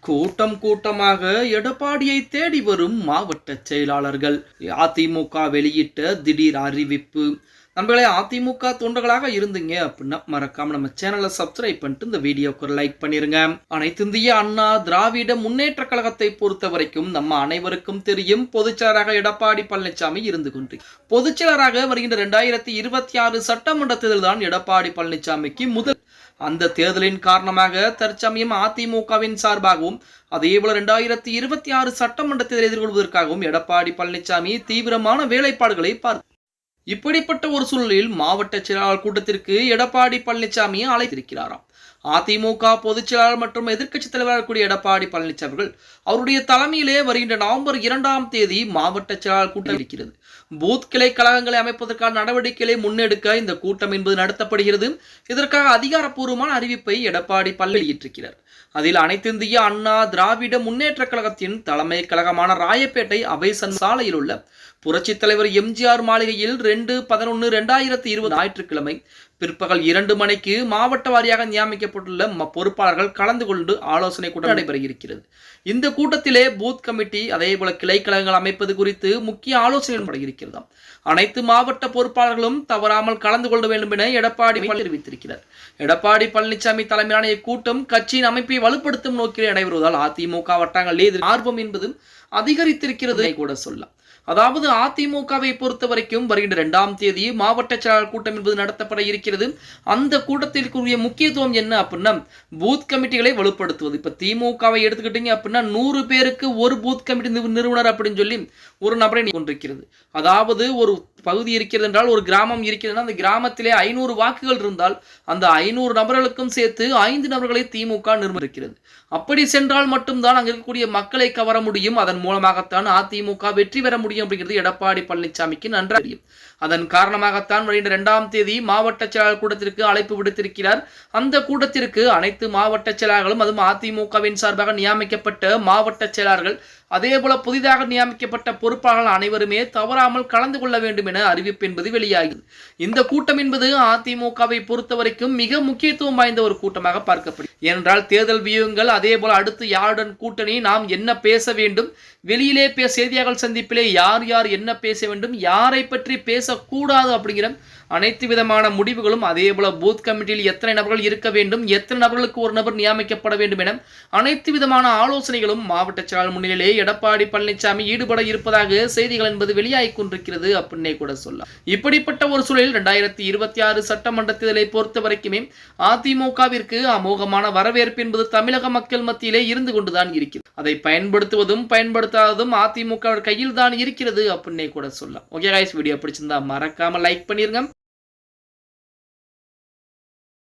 கூட்டம் கூட்டமாக எடப்பாடியை தேடி வரும் மாவட்ட செயலாளர்கள். அதிமுக வெளியிட்ட திடீர் அறிவிப்பு. நம்மளே அதிமுக தொண்டர்களாக இருந்தீங்க அப்படின்னா மறக்காம நம்ம சேனலை சப்ஸ்கிரைப் பண்ணிட்டு இந்த வீடியோக்கு ஒரு லைக் பண்ணிருங்க. அனைத்து இந்திய அண்ணா திராவிட முன்னேற்ற கழகத்தை பொறுத்த வரைக்கும் நம்ம அனைவருக்கும் தெரியும், பொதுச்செயலராக எடப்பாடி பழனிசாமி இருந்து கொண்டு பொதுச்செயலராக வருகின்ற 2026 சட்டமன்ற தேர்தல் தான் எடப்பாடி பழனிசாமிக்கு முதல். அந்த தேர்தலின் காரணமாக தற்சமயம் அதிமுகவின் சார்பாகவும் அதேபோல 2026 சட்டமன்ற தேர்தலை எதிர்கொள்வதற்காகவும் எடப்பாடி பழனிசாமி தீவிரமான வேலைப்பாடுகளை பார்த்தார். இப்படிப்பட்ட ஒரு சூழலில் மாவட்ட செயலாளர் கூட்டத்திற்கு எடப்பாடி பழனிசாமி அழைத்திருக்கிறாராம். அதிமுக பொதுச் செயலாளர் மற்றும் எதிர்க்கட்சி தலைவராக கூடிய எடப்பாடி பழனிசாமி அவர்கள் அவருடைய தலைமையிலே வருகின்ற நவம்பர் 2ஆம் தேதி மாவட்ட செயலாளர் கூட்டம் இருக்கிறது. பூத் கிளை கழகங்களை அமைப்பதற்கான நடவடிக்கைகளை முன்னெடுக்க இந்த கூட்டம் என்பது நடத்தப்படுகிறது. இதற்காக அதிகாரப்பூர்வமான அறிவிப்பை எடப்பாடி பழனிசாமி வெளியிட்டிருக்கிறார். அதில் அனைத்து இந்திய அண்ணா திராவிட முன்னேற்ற கழகத்தின் தலைமை கழகமான ராயப்பேட்டை அபேசன் சாலையில் உள்ள புரட்சி தலைவர் எம்ஜிஆர் மாளிகையில் 2/11/2020 ஞாயிற்றுக்கிழமை பிற்பகல் 2 மணிக்கு மாவட்ட வாரியாக நியமிக்கப்பட்டுள்ள பொறுப்பாளர்கள் கலந்து கொண்டு ஆலோசனை கூட்டம் நடைபெற இருக்கிறது. இந்த கூட்டத்திலே பூத் கமிட்டி அதேபோல கிளை கழகங்கள் அமைப்பது குறித்து முக்கிய ஆலோசனை இருக்கிறது. அனைத்து மாவட்ட பொறுப்பாளர்களும் தவறாமல் கலந்து கொள்ள வேண்டும் என எடப்பாடி தெரிவித்திருக்கிறார். எடப்பாடி பழனிசாமி தலைமையிலான இக்கூட்டம் கட்சியின் அமைப்பை வலுப்படுத்தும் நோக்கில் நடைபெறுவதால் அதிமுக வட்டாரங்களில் ஆர்வம் என்பது அதிகரித்திருக்கிறது கூட சொல்லலாம். அதாவது அதிமுகவை பொறுத்த வரைக்கும் வருகின்ற 2ஆம் தேதி மாவட்ட செயலாளர் கூட்டம் என்பது நடத்தப்பட இருக்கிறது. அந்த கூட்டத்திற்குரிய முக்கியத்துவம் என்ன அப்படின்னா பூத் கமிட்டிகளை வலுப்படுத்துவது. இப்ப திமுகவை எடுத்துக்கிட்டீங்க அப்படின்னா 100 பேருக்கு ஒரு பூத் கமிட்டி நிறுவனர் அப்படின்னு சொல்லி ஒரு நபரை கொண்டிருக்கிறது. அதாவது ஒரு பகுதி இருக்கிறது என்றால், ஒரு கிராமம் இருக்கிறது, அந்த கிராமத்திலே 500 வாக்குகள் இருந்தால் அந்த 500 நபர்களுக்கும் சேர்த்து 5 நபர்களை திமுக நிர்ணயிக்கிறது. அப்படி சென்றால் மட்டும்தான் அங்க இருக்கக்கூடிய மக்களை கவர முடியும். அதன் மூலமாகத்தான் அதிமுக வெற்றி பெற முடியும் அப்படிங்கிறது எடப்பாடி பழனிசாமிக்கு நன்றாக தெரியும். அதன் காரணமாகத்தான் வருகின்ற 2ஆம் தேதி மாவட்ட செயலாளர் கூட்டத்திற்கு அழைப்பு விடுத்திருக்கிறார். அந்த கூட்டத்திற்கு அனைத்து மாவட்ட செயலாளர்களும், அதுவும் அதிமுகவின் சார்பாக நியமிக்கப்பட்ட மாவட்ட செயலாளர்கள் அதேபோல புதிதாக நியமிக்கப்பட்ட பொறுப்பாளர்கள் அனைவருமே தவறாமல் கலந்து கொள்ள வேண்டும் என அறிவிப்பு என்பது வெளியாகிறது. இந்த கூட்டம் என்பது அதிமுகவை பொறுத்த வரைக்கும் மிக முக்கியத்துவம் வாய்ந்த ஒரு கூட்டமாக பார்க்கப்படுகிறது. ஏனென்றால் தேர்தல் வியூகங்கள் அதேபோல அடுத்து யாருடன் கூட்டணி, நாம் என்ன பேச வேண்டும், வெளியிலே செய்தியாளர்கள் சந்திப்பிலே யார் யார் என்ன பேச வேண்டும், யாரை பற்றி பேசக்கூடாது அப்படிங்கிற அனைத்து விதமான முடிவுகளும், அதேபோல பூத் கமிட்டியில் எத்தனை நபர்கள் இருக்க வேண்டும், எத்தனை நபர்களுக்கு ஒரு நபர் நியமிக்கப்பட வேண்டும் என அனைத்து விதமான ஆலோசனைகளும் மாவட்ட செயலாளர் முன்னிலையிலே எடப்பாடி பழனிசாமி ஈடுபட இருப்பதாக செய்திகள் என்பது வெளியாகி கொண்டிருக்கிறது அப்படின்னே கூட சொல்லலாம். இப்படிப்பட்ட ஒரு சூழலில் 2026 சட்டமன்ற தேர்தலை பொறுத்த வரைக்குமே அதிமுகவிற்கு அமோகமான வரவேற்பு என்பது தமிழக மக்கள் மத்தியிலே இருந்து கொண்டுதான் இருக்கிறது. அதை பயன்படுத்துவதும் பயன்படுத்தாததும் அதிமுக கையில் தான் இருக்கிறது அப்படின்னே கூட சொல்லலாம். ஓகே கைஸ், வீடியோ பிடிச்சிருந்தா மறக்காம லைக் பண்ணிருங்க.